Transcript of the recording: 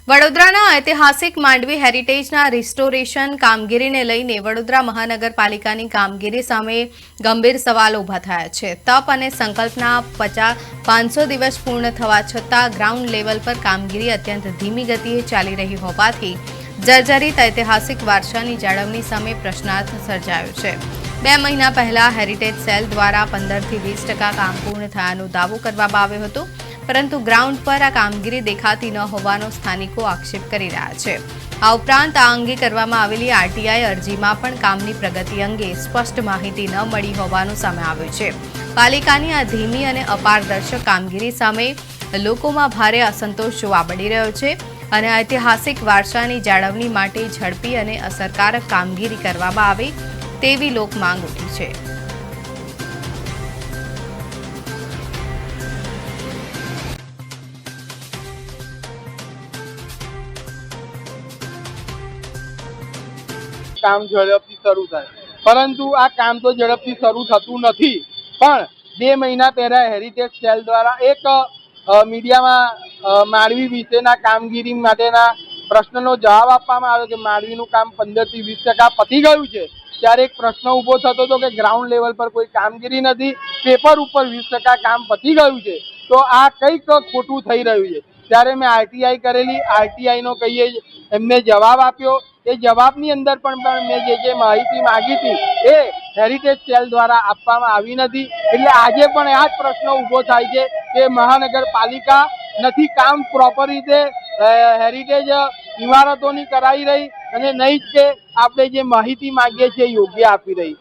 વડોદરાના ઐતિહાસિક માંડવી હેરિટેજના રિસ્ટોરેશન કામગીરીને લઈને વડોદરા મહાનગરપાલિકાની કામગીરી સામે ગંભીર સવાલો ઊભા થયા છે। તપ અને સંકલ્પના 500 દિવસ પૂર્ણ થવા છતાં ગ્રાઉન્ડ લેવલ પર કામગીરી અત્યંત ધીમી ગતિએ ચાલી રહી હોવાથી જર્જરિત ઐતિહાસિક વારસાની જાળવણી સામે પ્રશ્નાર્થ સર્જાયો છે। 2 મહિના પહેલા હેરિટેજ સેલ દ્વારા 15 થી 20% કામ પૂર્ણ થયાનો દાવો કરવામાં આવ્યો હતો, પરંતુ ગ્રાઉન્ડ પર આ કામગીરી દેખાતી ન હોવાનો સ્થાનિકો આક્ષેપ કરી રહ્યા છે। આ ઉપરાંત આ અંગે કરવામાં આવેલી આરટીઆઈ અરજીમાં પણ કામની પ્રગતિ અંગે સ્પષ્ટ માહિતી ન મળી હોવાનું સામે આવ્યું છે। પાલિકાની આ ધીમી અને અપારદર્શક કામગીરી સામે લોકોમાં ભારે અસંતોષ જોવા મળી રહ્યો છે અને ઐતિહાસિક વારસાની જાળવણી માટે ઝડપી અને અસરકારક કામગીરી કરવામાં આવે તેવી લોક માંગ ઉઠી છે। કામ ઝડપથી શરૂ થાય, પરંતુ આ કામ તો ઝડપથી શરૂ થતું નથી। પણ 2 મહિના પહેલા હેરિટેજ સેલ દ્વારા એક મીડિયામાં માંડવી વિશેના કામગીરી માટેના પ્રશ્નનો જવાબ આપવામાં આવ્યો કે માંડવીનું કામ 15 થી 20% પતી ગયું છે। ત્યારે એક પ્રશ્ન ઊભો થતો હતો કે ગ્રાઉન્ડ લેવલ પર કોઈ કામગીરી નથી, પેપર ઉપર 20% કામ પતી ગયું છે, તો આ કંઈક ખોટું થઈ રહ્યું છે। ત્યારે મેં આરટીઆઈ કરેલી, આરટીઆઈનો કહીએ એમને જવાબ આપ્યો। એ જવાબની અંદર પણ મેં જે માહિતી માંગી હતી એ હેરિટેજ સેલ દ્વારા આપવામાં આવી નથી। એટલે આજે પણ આ જ પ્રશ્ન ઊભો થાય છે કે મહાનગરપાલિકા નથી કામ પ્રોપર રીતે હેરિટેજ ઇમારતોની કરાવી રહી અને નહીં જ કે આપણે જે માહિતી માંગીએ છીએ યોગ્ય આપી રહી।